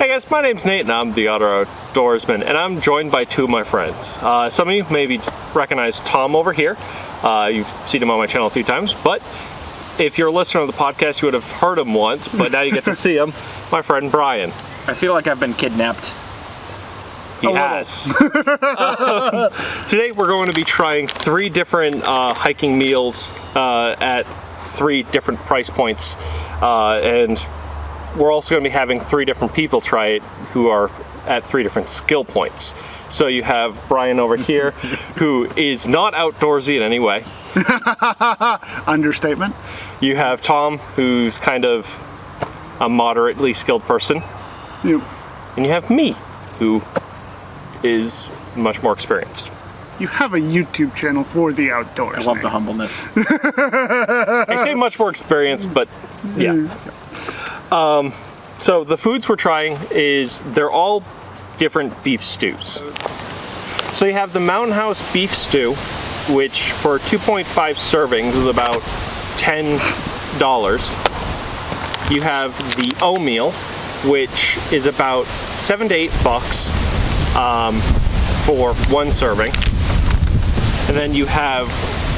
Hey guys, my name's Nate and I'm the Otter Outdoorsman, and I'm joined by two of my friends. Some of you maybe recognize Tom over here. You've seen him on my channel a few times, but if you're a listener of the podcast, you would have heard him once, but now you get to see him. My friend Brian. I feel like I've been kidnapped. He has. Today we're going to be trying 3 different hiking meals at 3 different price points, and we're also going to be having 3 different people try it who are at 3 different skill points. So you have Brian over here, who is not outdoorsy in any way. Understatement. You have Tom, who's kind of a moderately skilled person. Yep. And you have me, who is much more experienced. You have a YouTube channel for the outdoors. I love the humbleness. I say much more experienced, but yeah. So the foods we're trying they're all different beef stews. So you have the Mountain House beef stew, which for 2.5 servings is about $10. You have the O-meal, which is about $7 to $8 for 1 serving. And then you have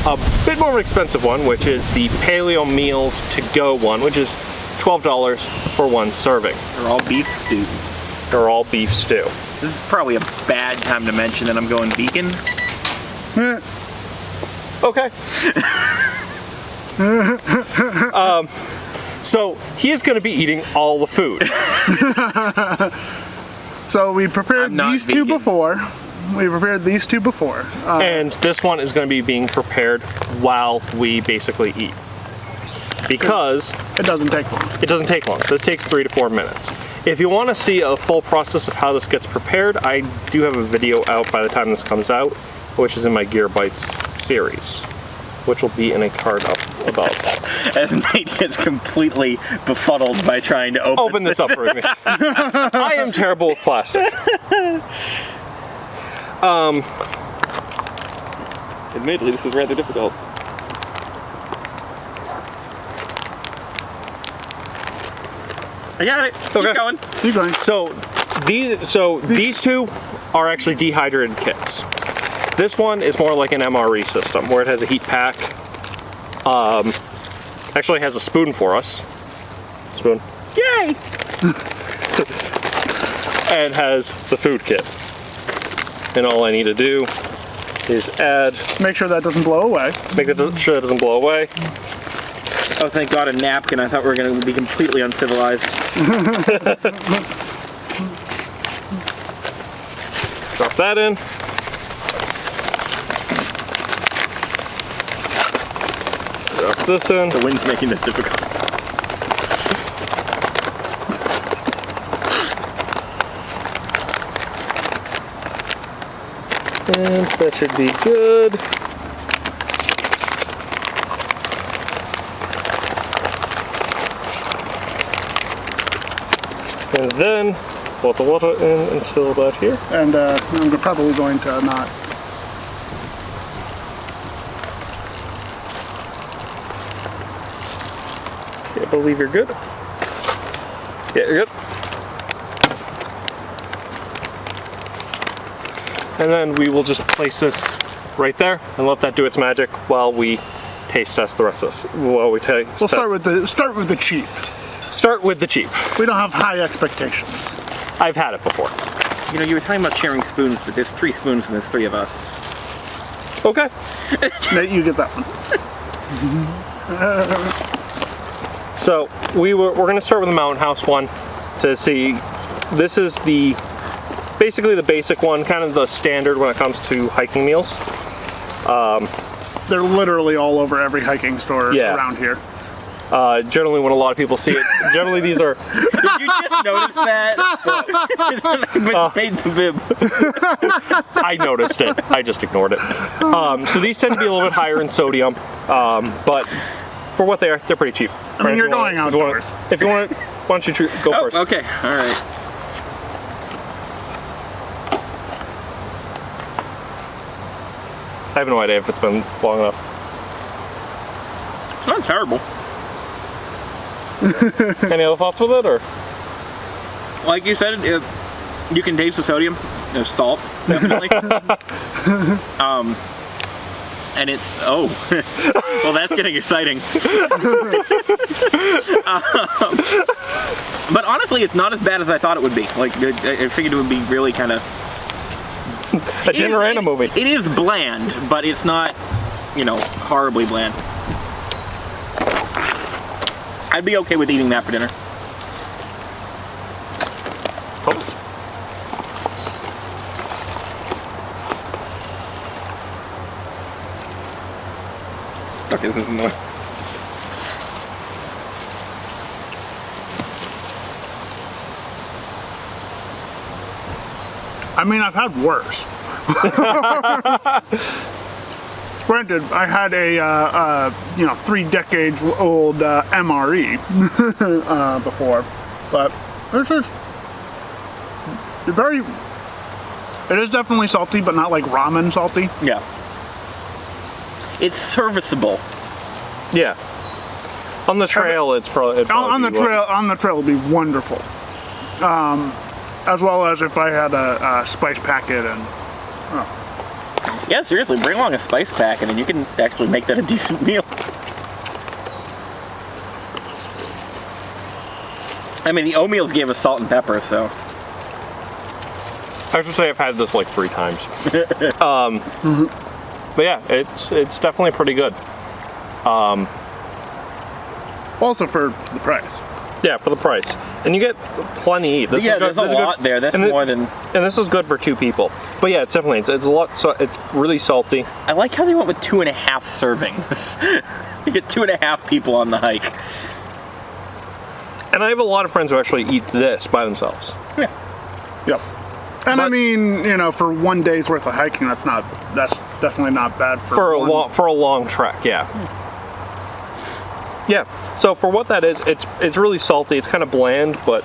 a bit more of an expensive one, which is the Paleo Meals to Go one, which is $12 for 1 serving. They're all beef stew. They're all beef stew. This is probably a bad time to mention that I'm going vegan. Okay. So he is going to be eating all the food. So we prepared these vegan. 2 before. We prepared these 2 before. And this one is going to be being prepared while we basically eat. Because it doesn't take long. It doesn't take long. This takes 3 to 4 minutes. If you want to see a full process of how this gets prepared, I do have a video out by the time this comes out, which is in my Gear Bites series, which will be in a card up above. As Nate gets completely befuddled by trying to open this up for me. I am terrible with plastic. Admittedly, this is rather difficult. I got it. Okay. Keep going. Keep going. So these 2 are actually dehydrated kits. This one is more like an MRE system, where it has a heat pack. Actually has a spoon for us. Spoon. Yay! And has the food kit. And all I need to do is add. Make sure that doesn't blow away. Make sure it doesn't blow away. Oh, thank God, a napkin. I thought we were going to be completely uncivilized. Drop that in. Drop this in. The wind's making this difficult. And that should be good. And then put the water in until about here. And I'm probably going to not. I believe you're good. Yeah, you're good. And then we will just place this right there and let that do its magic while we taste test the rest of this. We'll start with the cheap. Start with the cheap. We don't have high expectations. I've had it before. You know, you were talking about sharing spoons, but there's 3 spoons and there's 3 of us. Okay. Nate, you get that one. So we're going to start with the Mountain House one to see. This is basically the basic one, kind of the standard when it comes to hiking meals. They're literally all over every hiking store around here. Generally, when a lot of people see it, generally these are. Did you just notice that? But made the bib. I noticed it. I just ignored it. So these tend to be a little bit higher in sodium, but for what they are, they're pretty cheap. I mean, you're going outdoors. If you want, why don't you go first? Okay. All right. I have no idea if it's been long enough. It's not terrible. Any other thoughts with it, or? like you said, you can taste the sodium. There's salt, definitely. And it's, well, that's getting exciting. But honestly, it's not as bad as I thought it would be. Like, I figured it would be really kind of... A dinner and a movie. It is bland, but it's not, horribly bland. I'd be okay with eating that for dinner. Oops. Okay, this isn't the one. I mean, I've had worse. Granted, I had a 3 decades old MRE before, but this is very. It is definitely salty, but not like ramen salty. Yeah. It's serviceable. Yeah. On the trail, it'd probably On the be trail, on the trail would be wonderful. As well as if I had a spice packet and. Yeah, seriously, bring along a spice packet and you can actually make that a decent meal. I mean, the oatmeals gave us salt and pepper, so. I should say I've had this like 3 times. But yeah, it's definitely pretty good. Also for the price. Yeah, for the price. And you get plenty. This Yeah, is good. there's a This is lot good. there. That's And more than... And this is good for 2 people. But yeah, it's definitely, it's a lot, so it's really salty. I like how they went with 2.5 servings. You get 2.5 people on the hike. And I have a lot of friends who actually eat this by themselves. Yeah. Yep. And I But- mean, for 1 day's worth of hiking, that's definitely not bad For a long trek, yeah. Yeah. So for what that is, it's really salty. It's kind of bland, but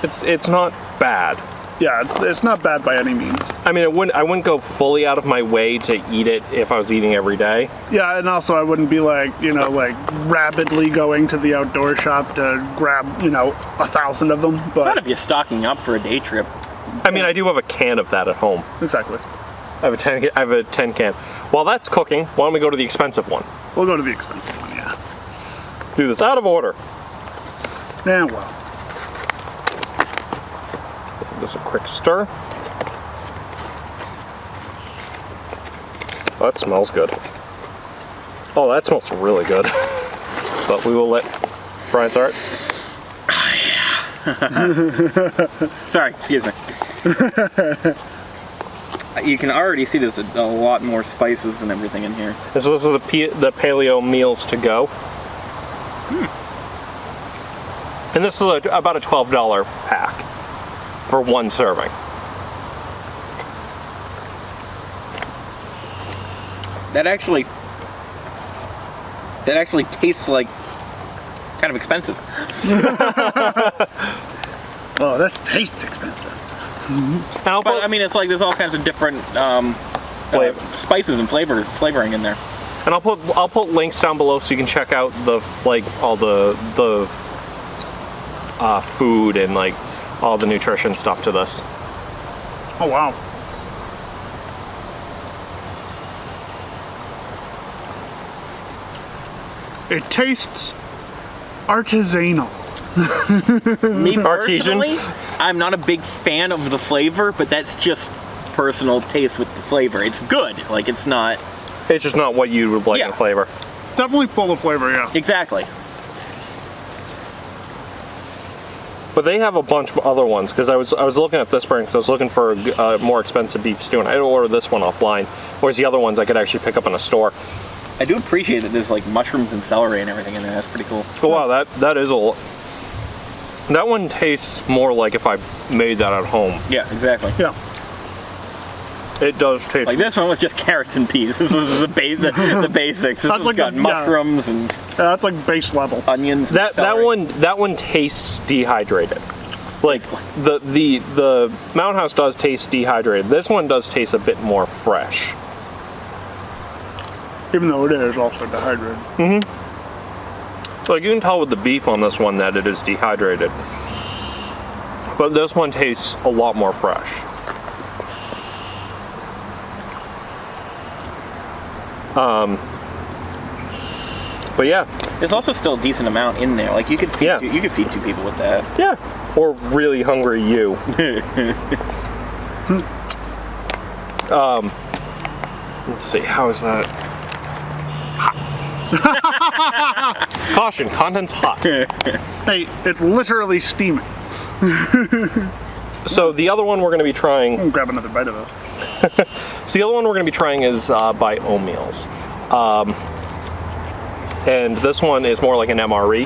it's not bad. Yeah, it's not bad by any means. I mean, I wouldn't go fully out of my way to eat it if I was eating every day. Yeah, and also I wouldn't be like rabidly going to the outdoor shop to grab 1,000 of them. Not But if you're stocking up for a day trip. I mean, I do have a can of that at home. exactly, I have a 10 can. While that's cooking, why don't we go to the expensive one? we'll go to the expensive one. Yeah. Do this out of order. Yeah. Well. Just a quick stir. Oh, that smells good. Oh, that smells really good. But we will let Brian start. Sorry, excuse me. You can already see there's a lot more spices and everything in here. And so this is the paleo meals to go. And this is about a $12 pack for 1 serving. That actually tastes like kind of expensive. Oh, this tastes expensive. And I'll But put, I mean, it's like there's all kinds of different spices and flavoring in there. and I'll put links down below so you can check out all the food and all the nutrition stuff to this. Oh wow. It tastes artisanal. Me Artesian. personally, I'm not a big fan of the flavor, but that's just personal taste with the flavor. It's good. Like, it's not... It's just not what you would like in Yeah. flavor. Definitely full of flavor, yeah. Exactly. But they have a bunch of other ones because I was looking at this brand because I was looking for a more expensive beef stew, and I ordered this one offline, whereas the other ones I could actually pick up in a store. I do appreciate that there's like mushrooms and celery and everything in there. That's pretty cool. Oh wow, that is a lot. That one tastes more like if I made that at home. Yeah, exactly. Yeah. It does taste Like this one was just carrots and peas. This was the basics. This That's one's like got mushrooms and That's like base level. onions. And celery. that one tastes dehydrated. Like the Mountain House does taste dehydrated. This one does taste a bit more fresh. Even though it is also dehydrated. So like you can tell with the beef on this one that it is dehydrated. but this one tastes a lot more fresh. But yeah, There's also still a decent amount in there. Like you could feed Yeah. you could feed 2 people with that. yeah, or really hungry you. Let's see, how is that? Hot. Caution, content's hot. Hey, it's literally steaming. So the other one we're going to be trying. I'll grab another bite of it. So the other one we're going to be trying is by O'Meals. And this one is more like an MRE.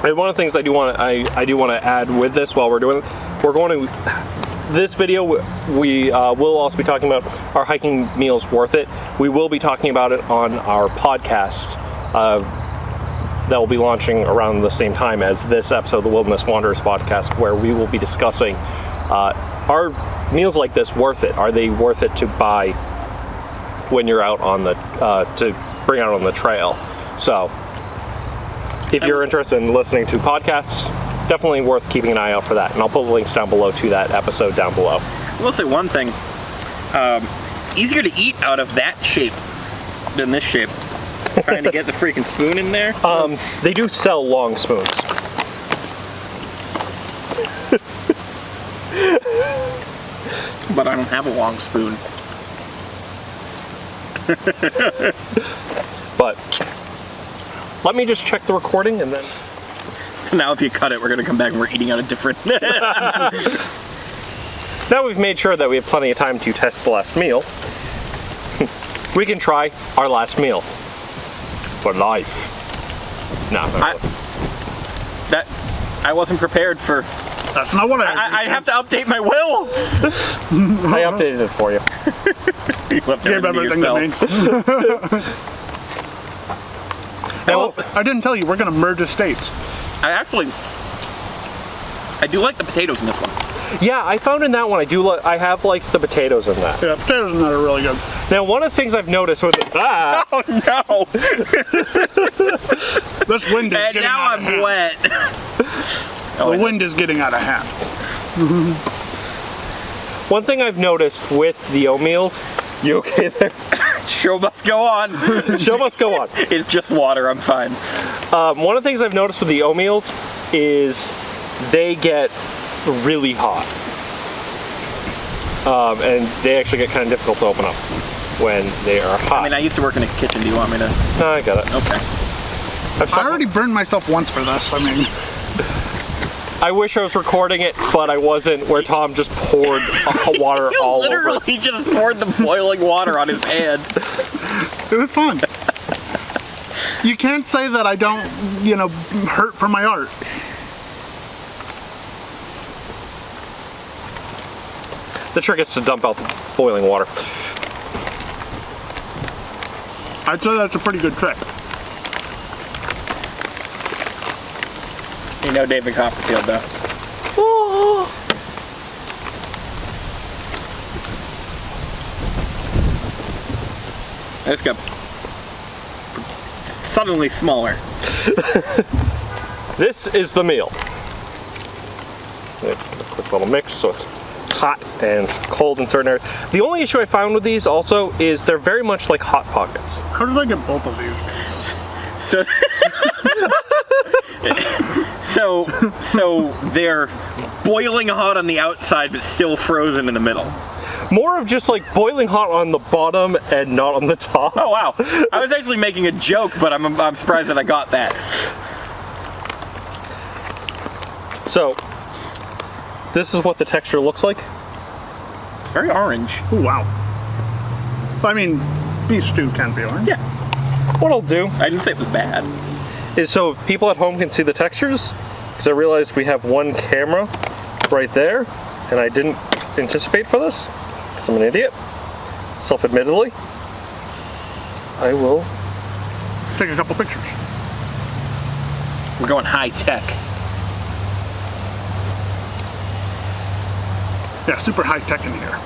And one of the things I do want to add with this while we're doing it, we're going to, this video we will also be talking about our hiking meals worth it. We will be talking about it on our podcast that will be launching around the same time as this episode, the Wilderness Wanderers podcast, where we will be discussing are meals like this worth it? Are they worth it to buy when you're out on the to bring out on the trail? So if you're interested in listening to podcasts, definitely worth keeping an eye out for that, and I'll put links down below to that episode down below. I will say one thing. It's easier to eat out of that shape than this shape. Trying to get the freaking spoon in there. They do sell long spoons. But I don't have a long spoon. But let me just check the recording and then. So now if you cut it, we're going to come back and we're eating out a different... Now we've made sure that we have plenty of time to test the last meal. We can try our last meal for life. Nah, not really. I wasn't prepared for... That's not what I have to update my will. I updated it for you. You left gave everything everything to to yourself. me. Oh, I didn't tell you, we're going to merge estates. I do like the potatoes in this one. Yeah, I found in that one I have liked the potatoes in that. Yeah, potatoes in that are really good. Now, one of the things I've noticed with Oh no! This wind is And getting now out of I'm hand. wet. The wind is getting out of hand. one thing I've noticed with the O'Meals. You okay there? Show must go on. Show must go on. It's just water. I'm fine. One of the things I've noticed with the O'Meals is they get really hot. And they actually get kind of difficult to open up when they are hot. I mean, I used to work in a kitchen. Do you want me to? No, I got it. Okay. I already burned myself once for this. I mean, I wish I was recording it, but I wasn't, where Tom just poured water You all over. literally just poured the boiling water on his hand. it was fun. You can't say that I don't, hurt for my art. The trick is to dump out the boiling water. I'd say that's a pretty good trick. You know David Copperfield, though. This got suddenly smaller. This is the meal. A quick little mix so it's hot and cold in certain areas. The only issue I found with these also is they're very much like Hot Pockets. How did I get both of these? So they're boiling hot on the outside, but still frozen in the middle. More of just like boiling hot on the bottom and not on the top. Oh wow! I was actually making a joke, but I'm surprised that I got that. So, this is what the texture looks like. It's very orange. Oh, wow. I mean, beef stew can be orange. Yeah. What I'll do I didn't say it was bad. is so people at home can see the textures, because I realized we have one camera right there, and I didn't anticipate for this, because I'm an idiot, self-admittedly. I will Take a couple pictures. We're going high tech. Yeah, super high tech in here.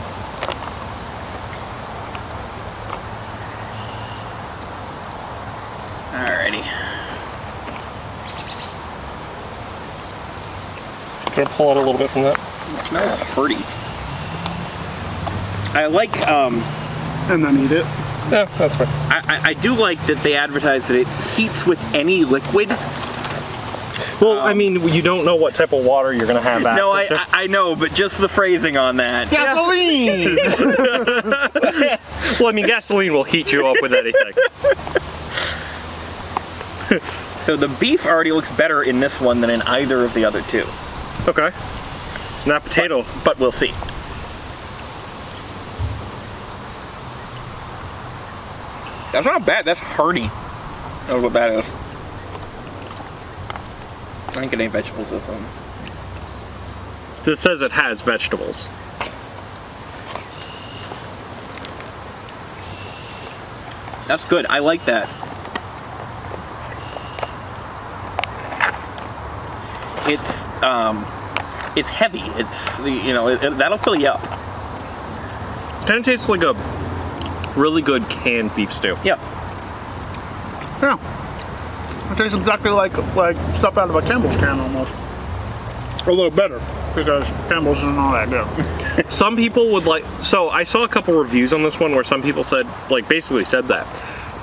Alrighty. gonna pull out a little bit from that. It smells hearty. I like, And then eat it. Yeah, that's fine. I do like that they advertise that it heats with any liquid. Well, I mean, you don't know what type of water you're gonna have No, access to. I know, but just the phrasing on that. Gasoline! Well, I mean, gasoline will heat you up with anything. So the beef already looks better in this one than in either of the other two. Okay. Not potato. But we'll see. That's not bad. That's hearty. That's what that is. I didn't get any vegetables this one. This says it has vegetables. That's good. I like that. It's heavy. It's, you know, that'll fill you up. Kind of tastes like a really good canned beef stew. Yeah. Yeah. It tastes exactly like stuff out of a Campbell's can almost. A little better, because Campbell's isn't all that good. Some people would like, so I saw a couple reviews on this one where some people said, like basically said that,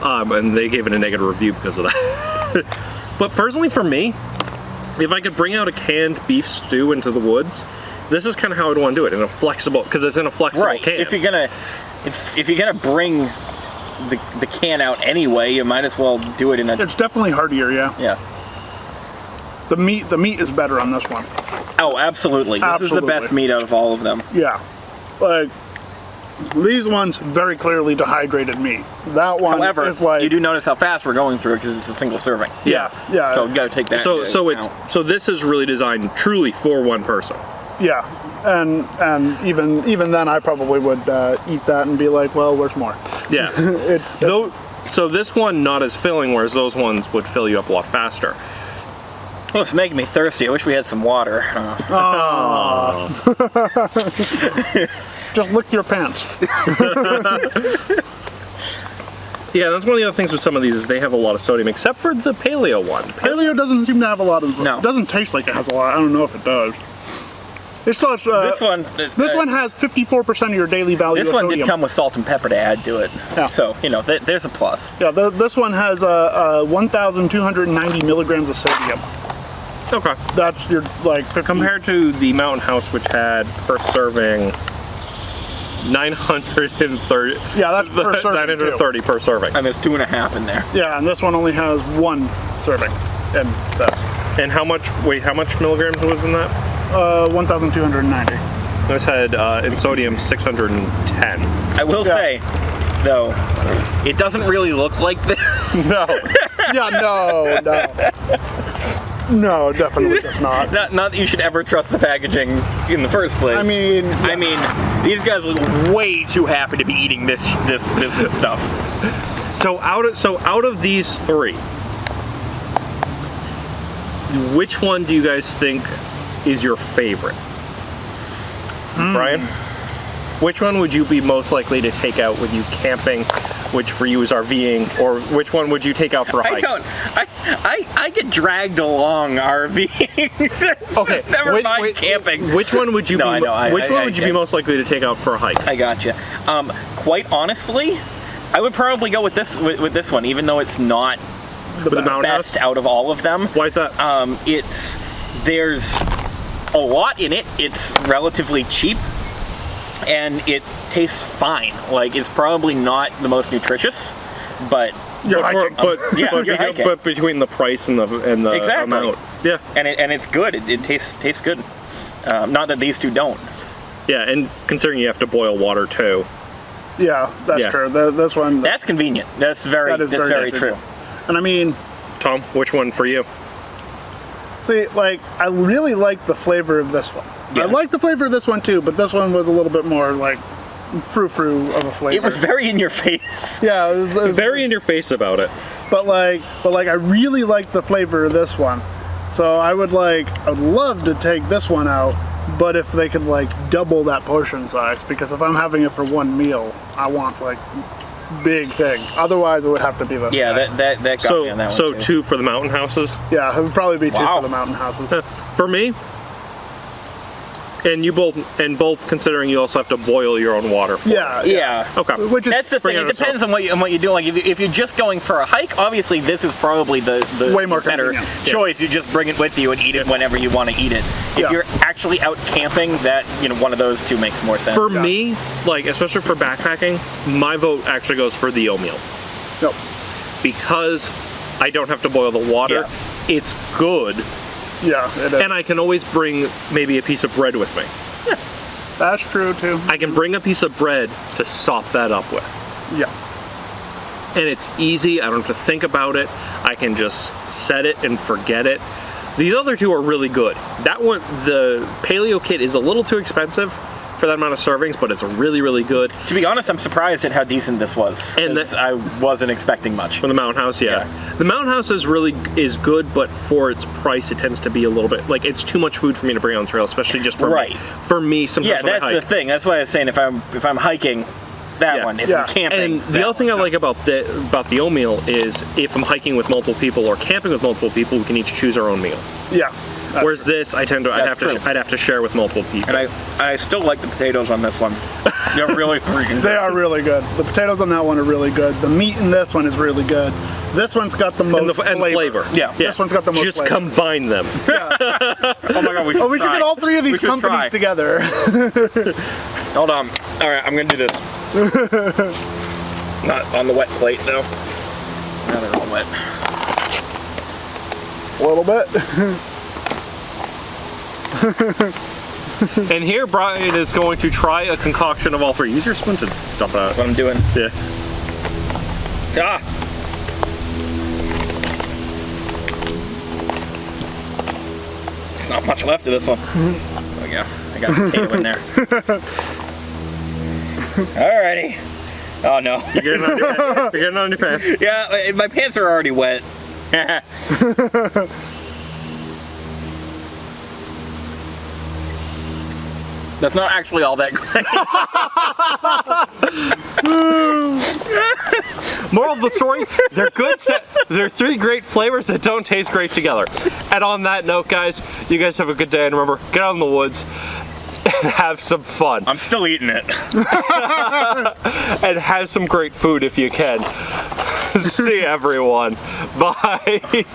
and they gave it a negative review because of that. But personally for me, if I could bring out a canned beef stew into the woods, this is kind of how I'd want to do it, in a flexible, because it's in a flexible can. If you're gonna bring the can out anyway, you might as well do it in a. It's definitely heartier, yeah. Yeah. The meat is better on this one. Oh, absolutely. This is the best meat out of all of them. Yeah. Like, these ones, very clearly dehydrated meat. That one is like... you do notice how fast we're going through it because it's a single serving. Yeah. So you gotta take that. So this is really designed truly for one person. Yeah. And even then, I probably would eat that and be like, well, where's more? Yeah. So this one not as filling, whereas those ones would fill you up a lot faster. Well, it's making me thirsty. I wish we had some water. Just lick your pants. Yeah, that's one of the other things with some of these is they have a lot of sodium, except for the paleo one. Paleo doesn't seem to have a lot of... No. It doesn't taste like it has a lot. I don't know if it does. It still has, this one has 54% of your daily value of This one sodium. did come with salt and pepper to add to it. Yeah. So, you know, there's a plus. Yeah, this one has 1,290 milligrams of sodium. Okay. That's your, like, 50... Compared to the Mountain House, which had per serving 930. Yeah, that's per serving, 930 per serving. And there's 2.5 in there. Yeah, and this one only has 1 serving. And that's... And how much milligrams was in that? 1,290. This had in sodium 610. I will say, though, it doesn't really look like this. No. Yeah, no. No, definitely does not. Not that you should ever trust the packaging in the first place. I mean, these guys look way too happy to be eating this stuff. So out of these three, which one do you guys think is your favorite? Brian? Which one would you be most likely to take out with you camping, which for you is RVing, or which one would you take out for a hike? I get dragged along RVing. Okay. Never mind camping. Which one would you be most likely to take out for a hike? I gotcha. Quite honestly, I would probably go with this one, even though it's not the best out of all of them. Why is that? There's a lot in it. It's relatively cheap, and it tastes fine. Like, it's probably not the most nutritious, but but between the price and the exactly. amount, yeah, and it's good. It tastes good. Not that these two don't. Yeah, and considering you have to boil water too. Yeah, that's true. This one. That's convenient. That's very true. And I mean, Tom, which one for you? See, like, I really like the flavor of this one. Yeah. I like the flavor of this one too, but this one was a little bit more like frou-frou of a flavor. It was very in your face. Yeah, it was very in your face about it. But I really like the flavor of this one. So I would love to take this one out, but if they could like double that portion size, because if I'm having it for one meal, I want like big thing. Otherwise, it would have to be the that got me on that one. So 2 for the Mountain Houses. Yeah, it would probably be 2 for the Mountain Houses. For me, And you both considering you also have to boil your own water for Yeah. it. Yeah. Okay. Which is That's the thing. bring It it depends on what you do. Like if you're just going for a hike, obviously this is probably the Way more better convenient. choice. You just bring it with you and eat it whenever you want to eat it. If Yeah. you're actually out camping, that one of those two makes more sense. For me, like especially for backpacking, my vote actually goes for the oatmeal Yep. because I don't have to boil the water. Yeah. It's good, Yeah, it is. and I can always bring maybe a piece of bread with me. That's true too. I can bring a piece of bread to sop that up with. Yeah. And it's easy, I don't have to think about it. I can just set it and forget it. These other two are really good. That one, the paleo kit is a little too expensive for that amount of servings, but it's really, really good. To be honest, I'm surprised at how decent this was. And 'Cause I wasn't expecting much. For the Mountain House, yeah. The Mountain House is good, but for its price, it tends to be a little bit, like it's too much food for me to bring on the trail, especially just for Right. me. For me, sometimes Yeah, when that's I the hike. thing. That's why I was saying if I'm hiking, that Yeah. one. If Yeah. I'm camping, And the other thing I like about the oatmeal is if I'm hiking with multiple people or camping with multiple people, we can each choose our own meal. Yeah. Whereas this, I'd true. have to share with multiple people. And I still like the potatoes on this one. They're really freaking good. They are really good. The potatoes on that one are really good. The meat in this one is really good. This one's got the most and flavor. Yeah. This one's got the most Just flavor. combine them. Oh my god, we should Oh, we should try. get all three of We these should companies try. together. Hold on. All right, I'm gonna do this. Not on the wet plate though. Now they're all wet. A little bit. And here Brian is going to try a concoction of all three. Use your spoon to dump it out. That's what I'm doing. Yeah. Ah. There's not much left of this one. There we go. I got a potato in there. Alrighty. Oh no. You're getting on your pants. Yeah, my pants are already wet. That's not actually all that great. Moral of the story, they're good. They're three great flavors that don't taste great together. And on that note, guys, you guys have a good day. And remember, get out in the woods and have some fun. I'm still eating it. And have some great food if you can. See everyone. Bye.